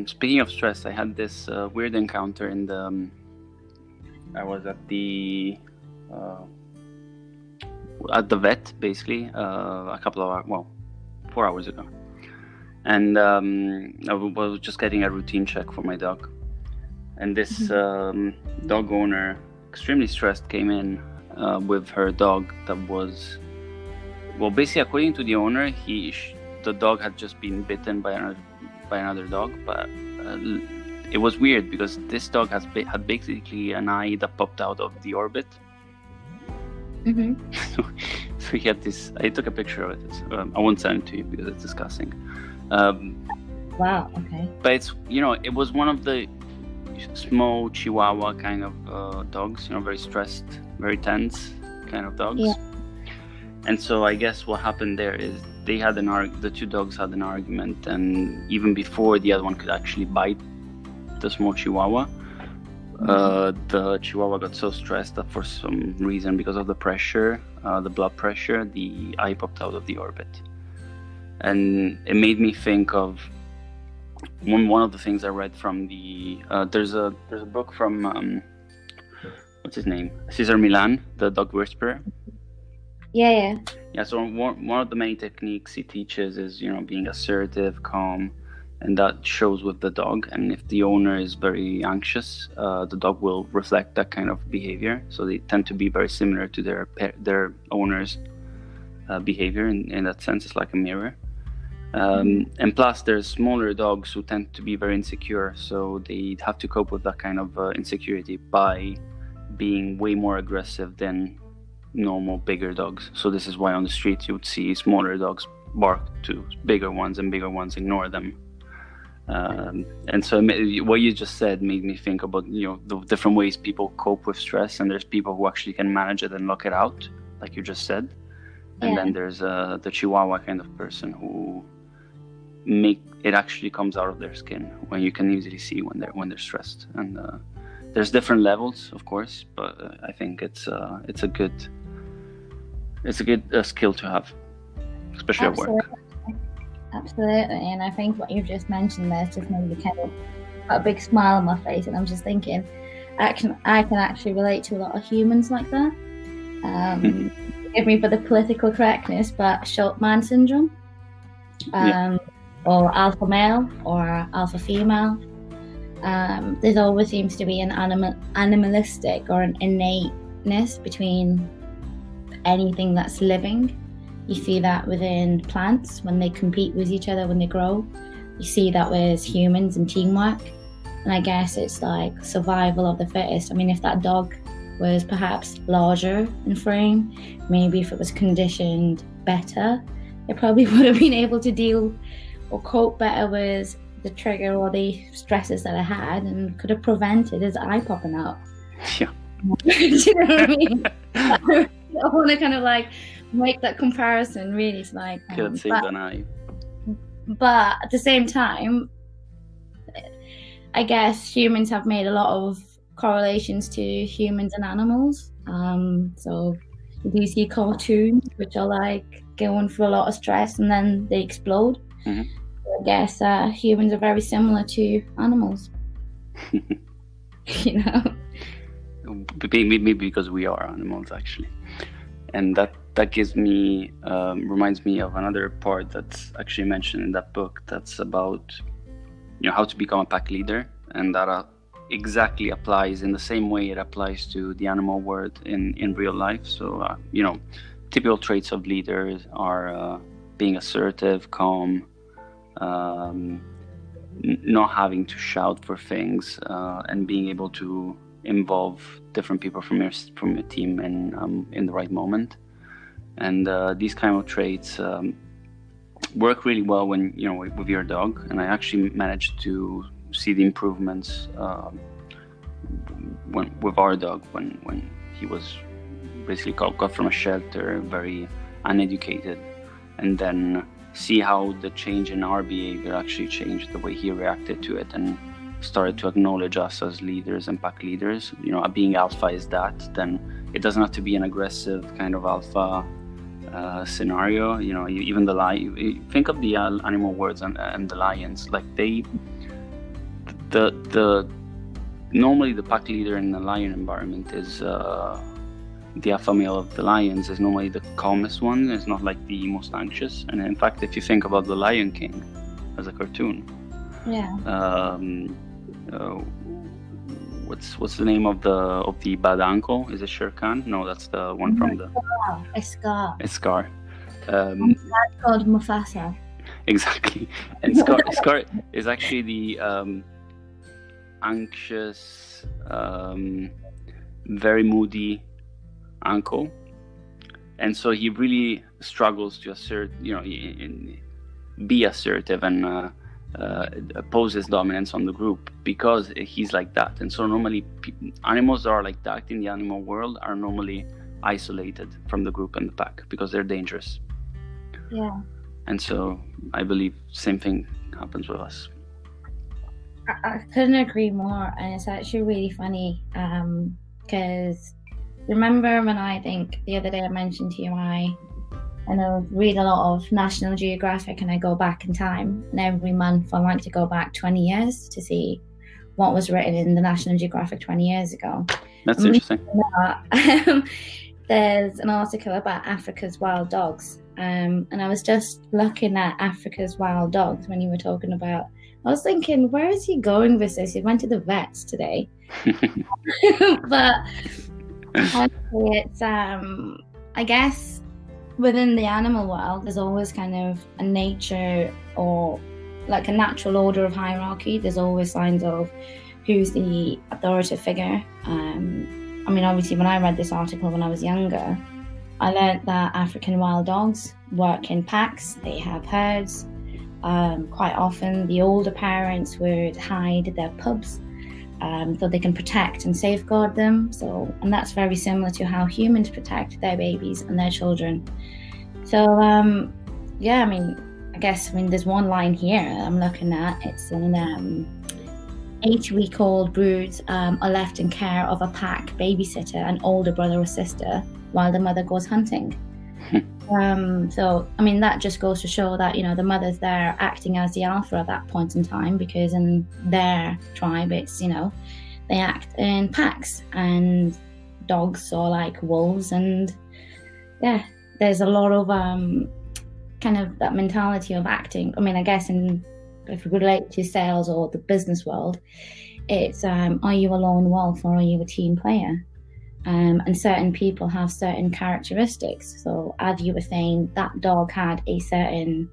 Speaking of stress, I had this weird encounter in the. I was uh, at the vet basically a couple of hours, well, 4 hours ago, and I was just getting a routine check for my dog, and this dog owner, extremely stressed, came in with her dog that was, well, basically according to the owner, the dog had just been bitten by another dog, but it was weird because this dog had basically an eye that popped out of the orbit. So he had this. I took a picture of it. I won't send it to you because it's disgusting. Wow. Okay. But it's, it was one of the small Chihuahua kind of dogs. Very stressed, very tense kind of dogs. Yeah. And so I guess what happened there is the two dogs had an argument, and even before the other one could actually bite the small Chihuahua, the Chihuahua got so stressed that for some reason, because of the pressure, the blood pressure, the eye popped out of the orbit. And it made me think of one of the things I read from the there's a book from what's his name, Cesar Millan, the dog whisperer. Yeah. So one of the many techniques he teaches is being assertive, calm, and that shows with the dog. And if the owner is very anxious, the dog will reflect that kind of behavior. So they tend to be very similar to their owner's behavior. In that sense, it's like a mirror. And plus, there's smaller dogs who tend to be very insecure, so they have to cope with that kind of insecurity by being way more aggressive than normal bigger dogs. So this is why on the streets you would see smaller dogs bark to bigger ones, and bigger ones ignore them. And so what you just said made me think about the different ways people cope with stress, and there's people who actually can manage it and lock it out, like you just said. And then there's the Chihuahua kind of person who it actually comes out of their skin when you can easily see when they're stressed. And there's different levels, of course, but I think it's a good skill to have, especially at work. Absolutely, and I think what you've just mentioned there just made me kind of put a big smile on my face, and I'm just thinking, I can actually relate to a lot of humans like that. Forgive me for the political correctness, but short man syndrome, or alpha male or alpha female. There always seems to be an animalistic or an innateness between anything that's living. You see that within plants when they compete with each other when they grow. You see that with humans and teamwork. And I guess it's like survival of the fittest. I mean, if that dog was perhaps larger in frame, maybe if it was conditioned better, it probably would have been able to deal or cope better with the trigger or the stresses that I had, and could have prevented his eye popping out. Yeah. Do you know what I mean? I want to kind of like make that comparison, really. It's like could have saved an eye. But at the same time, I guess humans have made a lot of correlations to humans and animals. So you do see cartoons which are like going through a lot of stress and then they explode. Mm-hmm. I guess humans are very similar to animals. Maybe because we are animals, actually. And that reminds me of another part that's actually mentioned in that book, that's about how to become a pack leader, and that exactly applies in the same way it applies to the animal world in real life. So typical traits of leaders are being assertive, calm, not having to shout for things, and being able to involve different people from your team in the right moment. And these kind of traits work really well when with your dog. And I actually managed to see the improvements with our dog when he was basically got from a shelter, very uneducated, and then see how the change in our behavior actually changed the way he reacted to it and started to acknowledge us as leaders and pack leaders. Being alpha is that. Then it doesn't have to be an aggressive kind of alpha scenario. Even the lion. Think of the animal worlds and the lions. Like they the normally the pack leader in a lion environment is the alpha male of the lions is normally the calmest one. It's not like the most anxious. And in fact, if you think about the Lion King as a cartoon, what's the name of the bad uncle? Is it Shere Khan? No, that's the one from the Scar. It's Scar. That's called Mufasa. Exactly. And Scar is actually the anxious, very moody uncle, and so he really struggles to assert, be assertive and oppose his dominance on the group, because he's like that. And so normally animals that are like that in the animal world are normally isolated from the group and the pack because they're dangerous. Yeah. And so I believe same thing happens with us. I couldn't agree more, and it's actually really funny because remember when I think the other day I mentioned to you I read a lot of National Geographic, and I go back in time, and every month I like to go back 20 years to see what was written in the National Geographic 20 years ago. That's interesting. There's an article about Africa's wild dogs, and I was just looking at Africa's wild dogs when you were talking about. I was thinking, where is he going with this? He went to the vets today. But it's I guess within the animal world there's always kind of a nature or like a natural order of hierarchy. There's always signs of who's the authoritative figure. I mean, obviously when I read this article when I was younger, I learned that African wild dogs work in packs. They have herds. Quite often the older parents would hide their pups so they can protect and safeguard them. And that's very similar to how humans protect their babies and their children. So I guess there's one line here I'm looking at. It's in 8-week-old broods are left in care of a pack babysitter, an older brother or sister, while the mother goes hunting. That just goes to show that, the mother's there acting as the alpha at that point in time, because in their tribe, it's, they act in packs, and dogs are like wolves. And yeah, there's a lot of kind of that mentality of acting. I mean, I guess if we relate to sales or the business world, it's are you a lone wolf or are you a team player? And certain people have certain characteristics. So as you were saying, that dog had a certain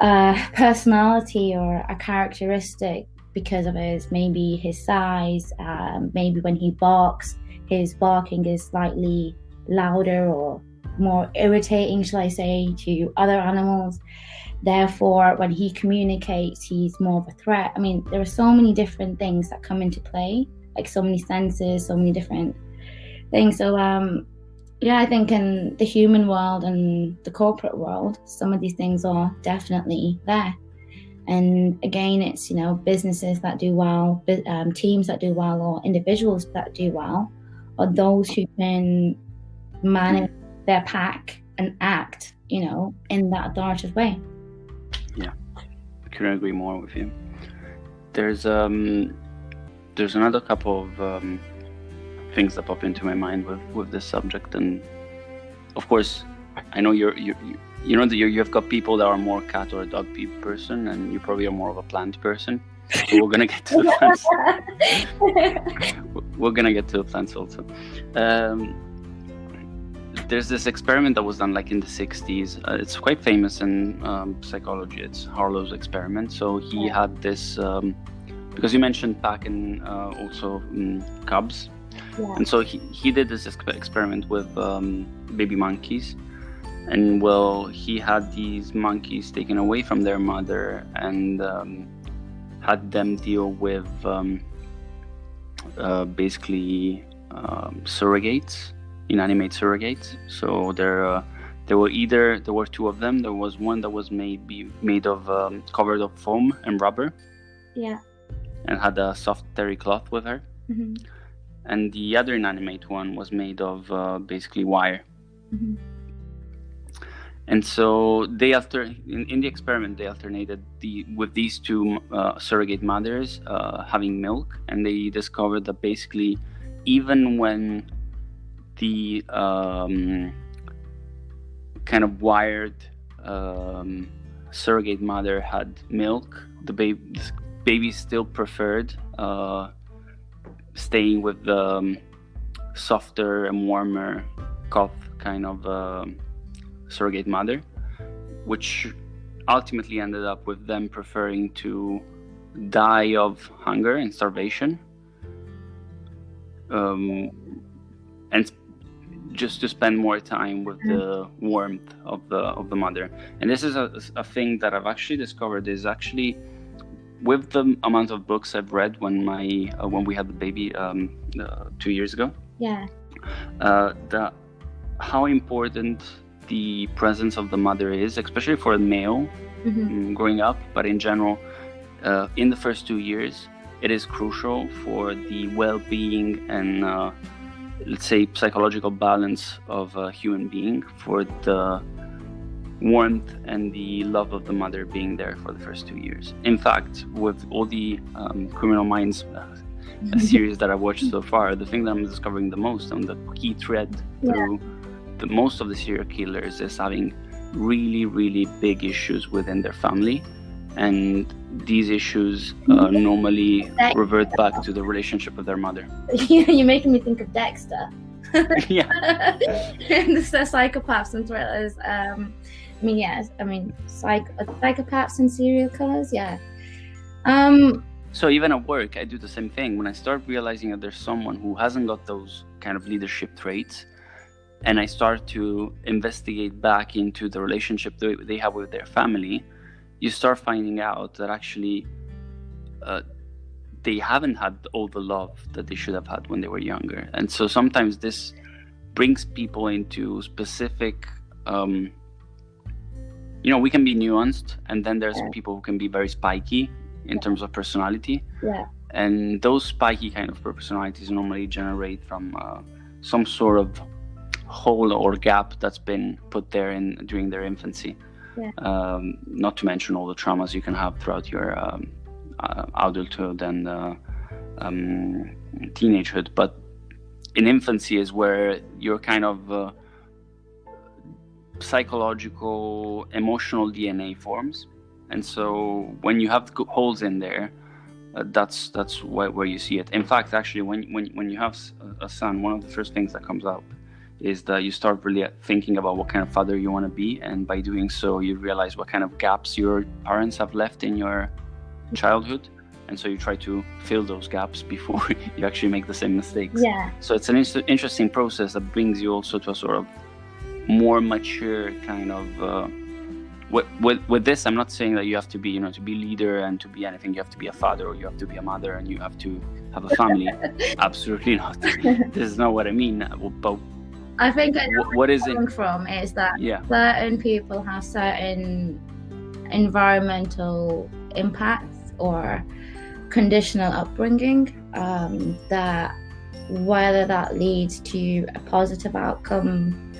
personality or a characteristic because of maybe his size. Maybe when he barks, his barking is slightly louder or more irritating, shall I say, to other animals. Therefore, when he communicates, he's more of a threat. I mean, there are so many different things that come into play, like so many senses, so many different things. So I think in the human world and the corporate world, some of these things are definitely there. And again, it's businesses that do well, teams that do well, or individuals that do well, are those who can manage their pack and act in that authoritative way. Yeah, I couldn't agree more with you. There's another couple of things that pop into my mind with this subject, and of course I know you've got people that are more cat or a dog person, and you probably are more of a plant person. So we're gonna get to the plants. We're gonna get to the plants also. There's this experiment that was done like in the 60s. It's quite famous in psychology. It's Harlows experiment. So he had this because you mentioned pack and also cubs. Yeah. And so he did this experiment with baby monkeys, and he had these monkeys taken away from their mother and had them deal with basically surrogates, inanimate surrogates. So there were two of them. There was one that was made of covered of foam and rubber. Yeah. And had a soft terry cloth with her. Mm-hmm. And the other inanimate one was made of basically wire. Mm-hmm. And so they in the experiment they alternated with these two surrogate mothers having milk, and they discovered that basically even when the kind of wired surrogate mother had milk, the baby still preferred staying with the softer and warmer cough kind of surrogate mother, which ultimately ended up with them preferring to die of hunger and starvation, and just to spend more time with the warmth of the mother. And this is a thing that I've actually discovered is actually with the amount of books I've read when we had the baby 2 years ago. Yeah. How important the presence of the mother is, especially for a male growing up, but in general, in the first 2 years, it is crucial for the well-being and let's say psychological balance of a human being, for the warmth and the love of the mother being there for the first 2 years. In fact, with all the Criminal Minds series that I've watched so far, the thing that I'm discovering the most, and the key thread through most of the serial killers, is having really, really big issues within their family. And these issues normally revert back to the relationship with their mother. You're making me think of Dexter. Yeah. And the psychopaths and thrillers. Psychopaths and serial killers, yeah. So even at work, I do the same thing. When I start realizing that there's someone who hasn't got those kind of leadership traits, and I start to investigate back into the relationship they have with their family, you start finding out that actually they haven't had all the love that they should have had when they were younger. And so sometimes this brings people into specific, we can be nuanced, and then there's people who can be very spiky in terms of personality. Yeah. And those spiky kind of personalities normally generate from some sort of hole or gap that's been put there during their infancy. Yeah. Not to mention all the traumas you can have throughout your adulthood and teenagehood. But in infancy is where your kind of psychological, emotional DNA forms. And so when you have holes in there, that's where you see it. In fact, actually, when you have a son, one of the first things that comes up is that you start really thinking about what kind of father you want to be, and by doing so, you realize what kind of gaps your parents have left in your childhood, and so you try to fill those gaps before you actually make the same mistakes. Yeah. So it's an interesting process that brings you also to a sort of more mature kind of. With this, I'm not saying that you have to be, to be leader and to be anything. You have to be a father, or you have to be a mother, and you have to have a family. Absolutely not. This is not what I mean. But I think what is coming from is that certain people have certain environmental impacts or conditional upbringing, that whether that leads to a positive outcome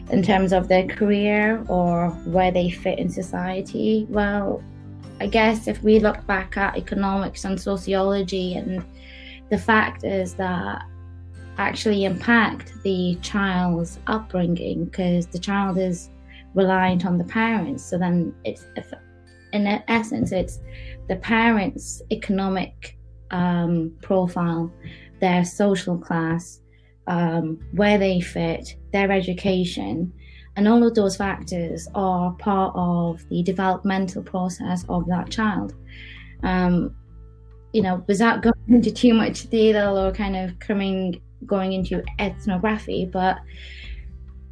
in terms of their career or where they fit in society. Well, I guess if we look back at economics and sociology, and the fact is that actually impact the child's upbringing, because the child is reliant on the parents. So then it's, in essence, it's the parents' economic profile, their social class, where they fit, their education, and all of those factors are part of the developmental process of that child. Without going into too much detail or kind of going into ethnography, but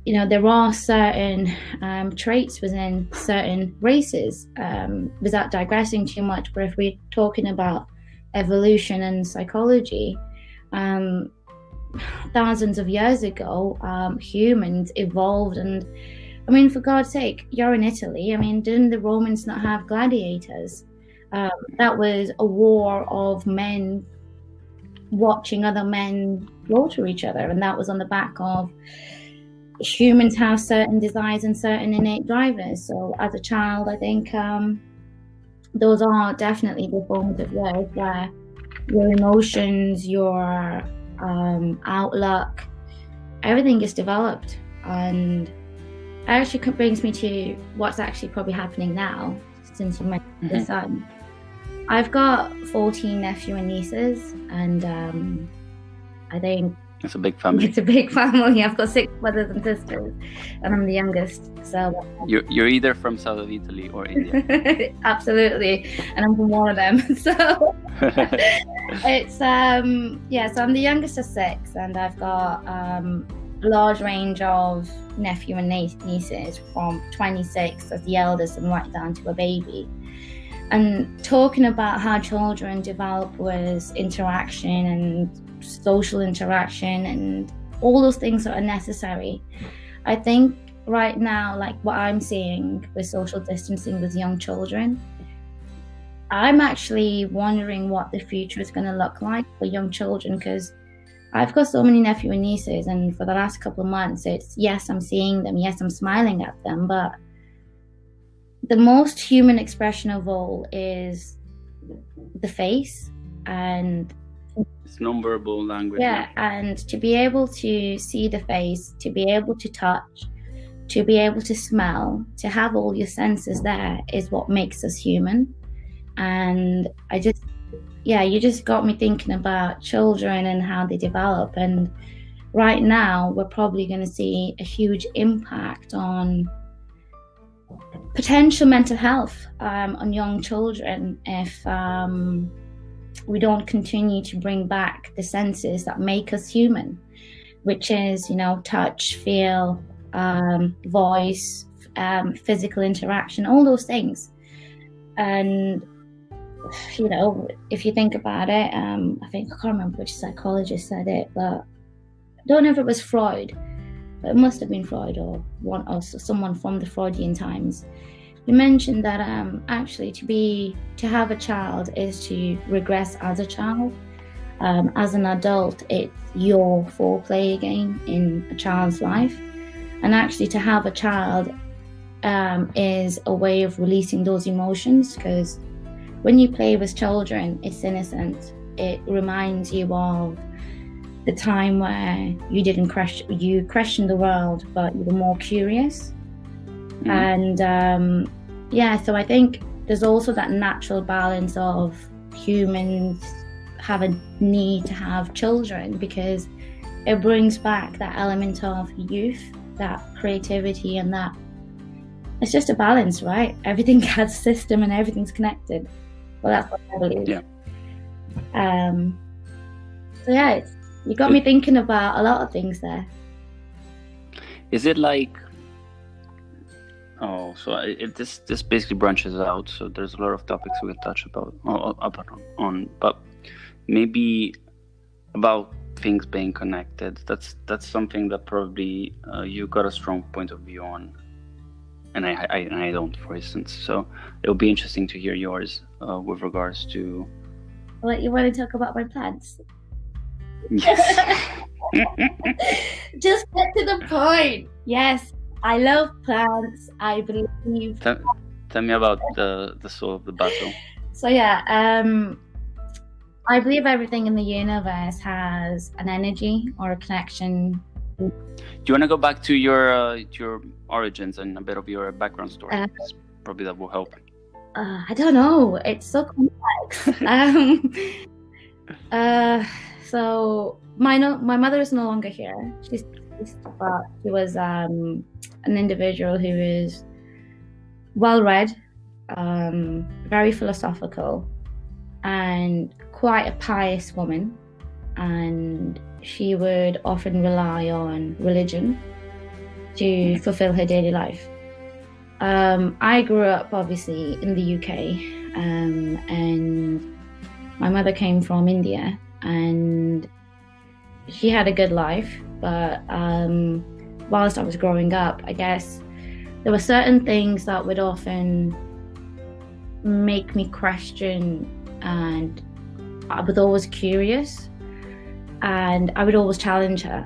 there are certain traits within certain races, without digressing too much. But if we're talking about evolution and psychology, thousands of years ago, humans evolved, and for God's sake, you're in Italy. Didn't the Romans not have gladiators? That was a war of men watching other men slaughter each other, and that was on the back of humans have certain desires and certain innate drivers. So as a child, I think those are definitely the formative years where your emotions, your outlook, everything is developed. And it actually brings me to what's actually probably happening now, since you mentioned the son. I've got 14 nephews and nieces, and I think it's a big family. It's a big family. I've got 6 brothers and sisters, and I'm the youngest. So you're either from south of Italy or India. Absolutely, and I'm from one of them. So it's So I'm the youngest of 6, and I've got a large range of nephew and nieces, from 26 as the eldest and right down to a baby. And talking about how children develop with interaction and social interaction and all those things that are necessary, I think right now, like what I'm seeing with social distancing with young children, I'm actually wondering what the future is going to look like for young children, because I've got so many nephews and nieces, and for the last couple of months, it's yes, I'm seeing them, yes, I'm smiling at them, but the most human expression of all is the face, and it's nonverbal language. Yeah, and to be able to see the face, to be able to touch, to be able to smell, to have all your senses there is what makes us human. And you just got me thinking about children and how they develop. And right now, we're probably going to see a huge impact on potential mental health on young children if we don't continue to bring back the senses that make us human, which is, touch, feel, voice, physical interaction, all those things. And, if you think about it, I can't remember which psychologist said it, but I don't know if it was Freud, but it must have been Freud or someone from the Freudian times. You mentioned that actually to have a child is to regress as a child. As an adult, it's your foreplay again in a child's life. And actually to have a child is a way of releasing those emotions, because when you play with children, it's innocent. It reminds you of the time where you questioned the world, but you were more curious. And so I think there's also that natural balance of humans have a need to have children, because it brings back that element of youth, that creativity, and that it's just a balance, right? Everything has a system and everything's connected. Well, that's what I believe. You got me thinking about a lot of things there. Is it like this basically branches out, so there's a lot of topics we can touch on, but maybe about things being connected. That's something that probably you got a strong point of view on, and I don't, for instance. So it would be interesting to hear yours with regards to. Well, you want to talk about my plants? Yes. Just get to the point. Yes, I love plants. I believe. Tell me about the soul of the basil. So I believe everything in the universe has an energy or a connection. Do you want to go back to your origins and a bit of your background story? Probably that will help. I don't know. It's so complex. So my mother is no longer here. She's but she was an individual who is well-read, very philosophical, and quite a pious woman. And she would often rely on religion to fulfill her daily life. I grew up obviously in the UK, and my mother came from India, and she had a good life, but whilst I was growing up, I guess there were certain things that would often make me question, and I was always curious, and I would always challenge her.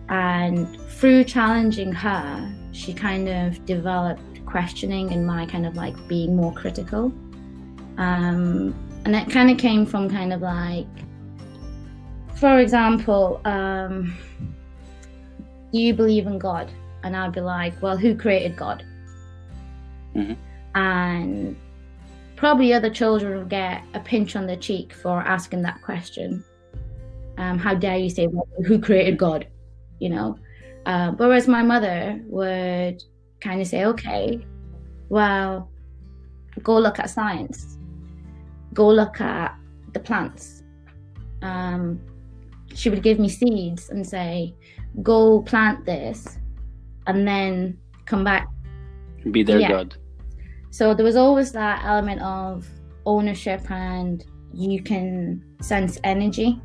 And through challenging her, she kind of developed questioning and my kind of like being more critical. And it kind of came from kind of like, for example, do you believe in God? And I'd be like, well, who created God? Mm-hmm. And probably other children would get a pinch on the cheek for asking that question. How dare you say, well, who created God? You know? Whereas my mother would kind of say, okay, well, go look at science. Go look at the plants. She would give me seeds and say, go plant this and then come back. Be their God. So there was always that element of ownership, and you can sense energy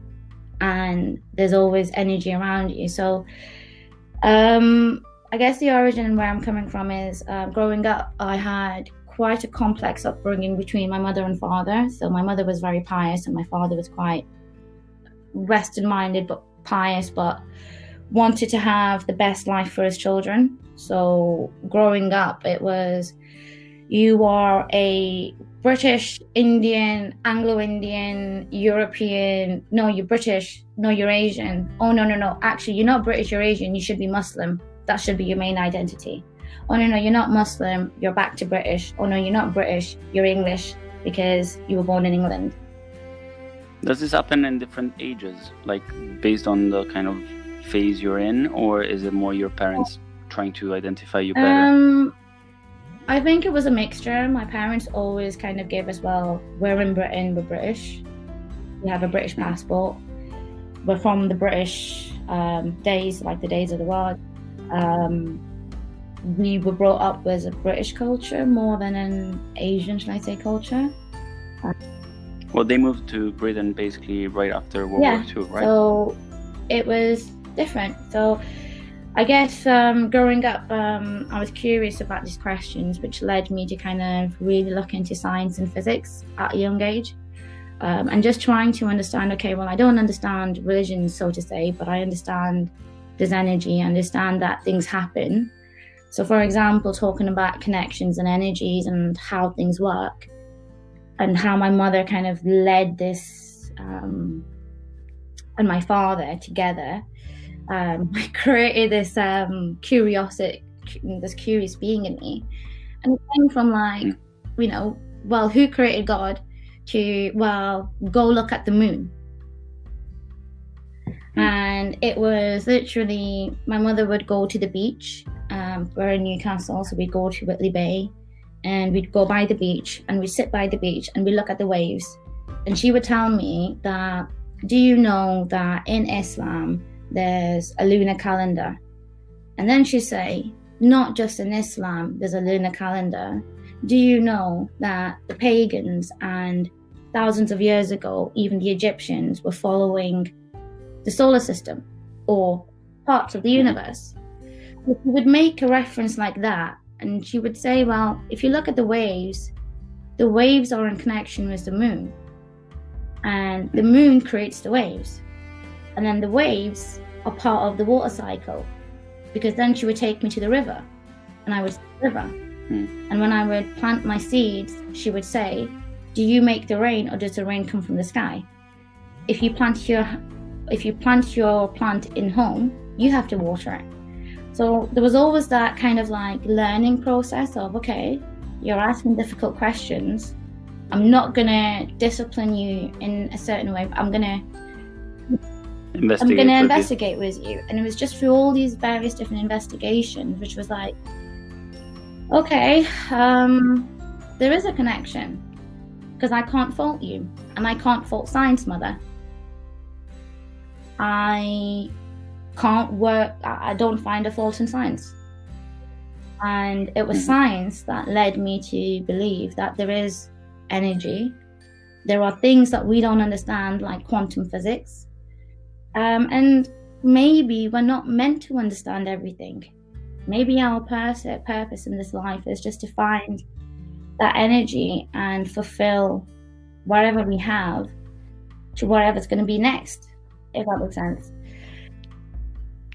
and there's always energy around you. So I guess the origin where I'm coming from is growing up, I had quite a complex upbringing between my mother and father. So my mother was very pious and my father was quite Western-minded but pious, but wanted to have the best life for his children. So growing up, it was, you are a British, Indian, Anglo-Indian, European, no, you're British, no, you're Asian. Oh, no, actually, you're not British, you're Asian, you should be Muslim. That should be your main identity. Oh, no, you're not Muslim, you're back to British. Oh, no, you're not British, you're English because you were born in England. Does this happen in different ages, like based on the kind of phase you're in, or is it more your parents trying to identify you better? I think it was a mixture. My parents always kind of gave us, well, we're in Britain, we're British. We have a British passport. We're from the British days, like the days of the world. We were brought up with a British culture more than an Asian, should I say, culture. Well, they moved to Britain basically right after World War II, right? So it was different. So I guess growing up, I was curious about these questions, which led me to kind of really look into science and physics at a young age. And just trying to understand, okay, well, I don't understand religion, so to say, but I understand there's energy, I understand that things happen. So for example, talking about connections and energies and how things work, and how my mother kind of led this and my father together, created this curiosity, this curious being in me. And it came from like, you know, well, who created God, to, well, go look at the moon. And it was literally, my mother would go to the beach. We're in Newcastle, so we'd go to Whitley Bay. And we'd go by the beach and we'd sit by the beach and we'd look at the waves. And she would tell me that, do you know that in Islam, there's a lunar calendar? And then she'd say, not just in Islam, there's a lunar calendar. Do you know that the pagans and thousands of years ago, even the Egyptians were following the solar system or parts of the universe? We would make a reference like that. And she would say, well, if you look at the waves are in connection with the moon. And the moon creates the waves. And then the waves are part of the water cycle. Because then she would take me to the river. And I would see the river. And when I would plant my seeds, she would say, do you make the rain or does the rain come from the sky? If you plant your plant in home, you have to water it. So there was always that kind of like learning process of, okay, you're asking difficult questions. I'm not going to discipline you in a certain way, but I'm going to investigate with you. And it was just through all these various different investigations, which was like, okay, there is a connection, because I can't fault you and I can't fault science, mother. I don't find a fault in science. And it was science that led me to believe that there is energy. There are things that we don't understand, like quantum physics. And maybe we're not meant to understand everything. Maybe our purpose in this life is just to find that energy and fulfill whatever we have to whatever's going to be next, if that makes sense.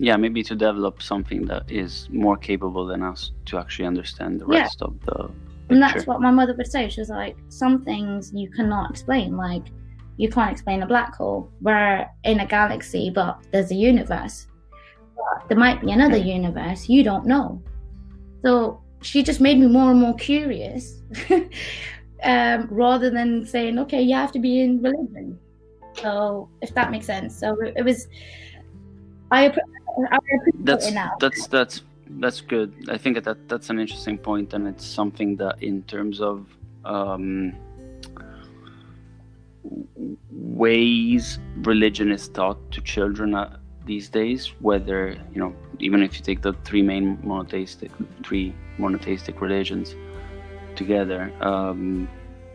Yeah, maybe to develop something that is more capable than us to actually understand the rest of the picture. And that's what my mother would say. She was like, some things you cannot explain. Like, you can't explain a black hole. We're in a galaxy, but there's a universe. But there might be another universe you don't know. So she just made me more and more curious, rather than saying, okay, you have to be in religion. So if that makes sense. So it was, I appreciate it now. That's good. I think that's an interesting point, and it's something that in terms of ways religion is taught to children these days, whether, you know, even if you take the three monotheistic religions together,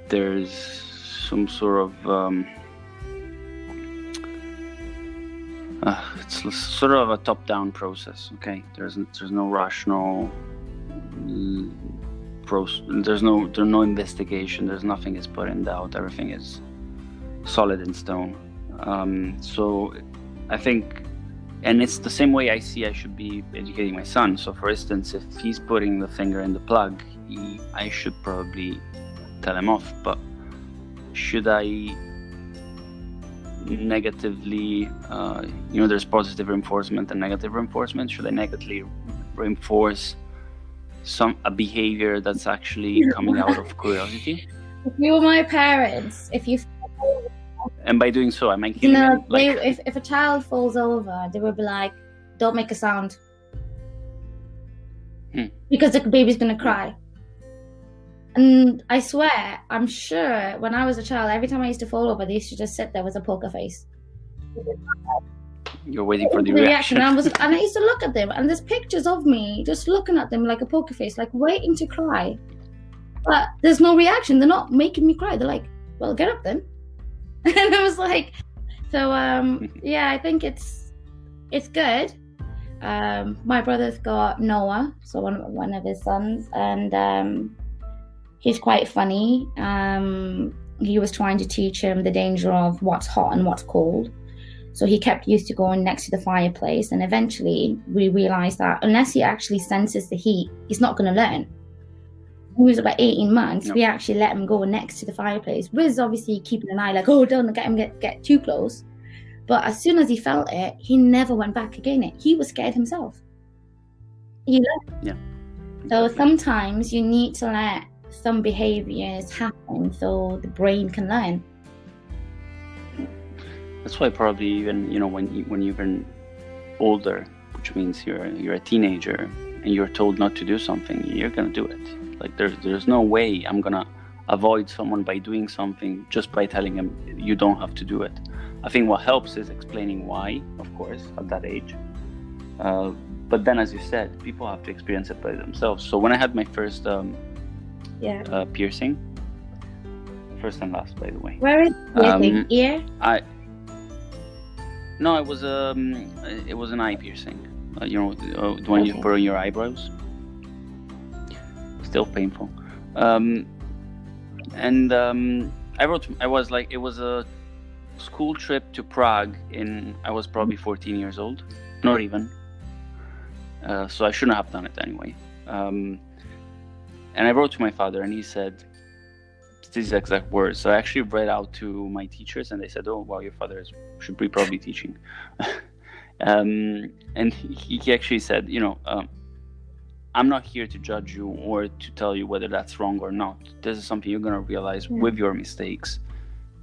there's some sort of it's sort of a top-down process. Okay, there's no rational there's no investigation. There's nothing is put in doubt. Everything is solid in stone. So I think, and it's the same way I see I should be educating my son. So for instance, if he's putting the finger in the plug, I should probably tell him off. But should I negatively, there's positive reinforcement and negative reinforcement. Should I negatively reinforce a behavior that's actually coming out of curiosity? If you were my parents, and by doing so, I might kill them. If a child falls over, they would be like, "Don't make a sound," because the baby's gonna cry. And I swear, I'm sure when I was a child, every time I used to fall over, they used to just sit there with a poker face. You're waiting for the reaction. And I used to look at them, and there's pictures of me just looking at them like a poker face, like waiting to cry. But there's no reaction. They're not making me cry. They're like, "Well, get up then." And I was like, so yeah, I think it's good. My brother's got Noah, so one of his sons, and he's quite funny. He was trying to teach him the danger of what's hot and what's cold. So he kept used to going next to the fireplace, and eventually we realized that unless he actually senses the heat, he's not going to learn. When he was about 18 months, we actually let him go next to the fireplace. Wiz obviously keeping an eye like, "Oh, don't get too close." But as soon as he felt it, he never went back again. He was scared himself. He left. Yeah. So sometimes you need to let some behaviors happen so the brain can learn. That's why probably even, when you're even older, which means you're a teenager, and you're told not to do something, you're gonna do it. Like there's no way I'm gonna avoid someone by doing something just by telling him you don't have to do it. I think what helps is explaining why, of course, at that age. But then, as you said, people have to experience it by themselves. So when I had my first piercing, first and last, by the way. Where is piercing? Ear? No, it was an eye piercing. The one you put on your eyebrows. Still painful. It was a school trip to Prague I was probably 14 years old, not even. So I shouldn't have done it anyway. And I wrote to my father, and he said these exact words. So I actually read out to my teachers, and they said, "Oh, well, your father should be probably teaching." And he actually said, I'm not here to judge you or to tell you whether that's wrong or not. This is something you're going to realize with your mistakes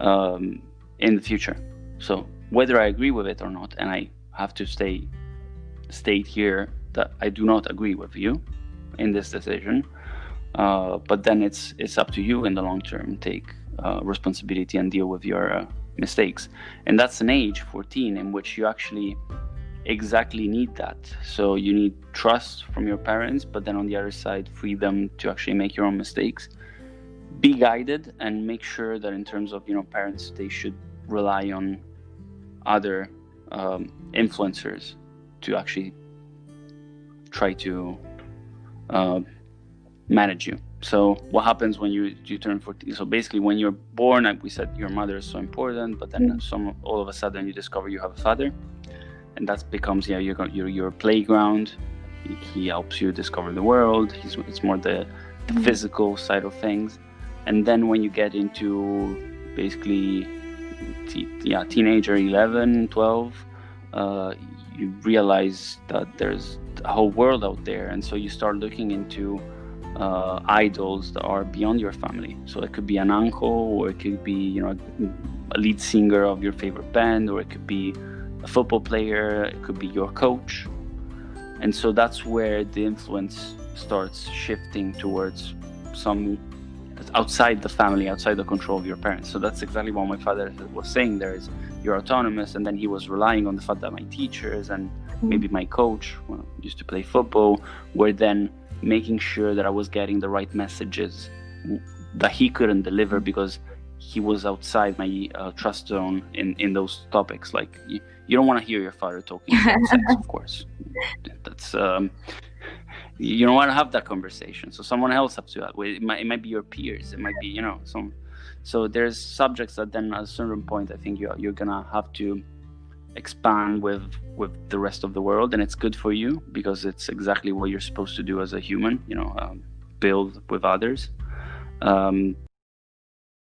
in the future. So whether I agree with it or not, and I have to state here that I do not agree with you in this decision, but then it's up to you in the long term. Take responsibility and deal with your mistakes. And that's an age, 14, in which you actually exactly need that. So you need trust from your parents, but then on the other side, freedom to actually make your own mistakes. Be guided, and make sure that in terms of parents, they should rely on other influencers to actually try to manage you. So what happens when you turn 14? So basically, when you're born, we said your mother is so important, but then all of a sudden you discover you have a father. and that becomes your playground. He helps you discover the world. It's more the physical side of things. And then when you get into basically teenager, 11, 12, you realize that there's a whole world out there, and so you start looking into idols that are beyond your family. So it could be an uncle, or it could be a lead singer of your favorite band, or it could be a football player, it could be your coach. And so that's where the influence starts shifting towards some outside the family, outside the control of your parents. So that's exactly what my father was saying there, is you're autonomous. And then he was relying on the fact that my teachers and maybe my coach, when I used to play football, were then making sure that I was getting the right messages that he couldn't deliver because he was outside my trust zone in those topics. Like you don't want to hear your father talking about sex, of course. That's you don't want to have that conversation. So someone else has to. It might be your peers. It might be some. So there's subjects that then at a certain point, I think you're gonna have to expand with the rest of the world, and it's good for you because it's exactly what you're supposed to do as a human. Build with others.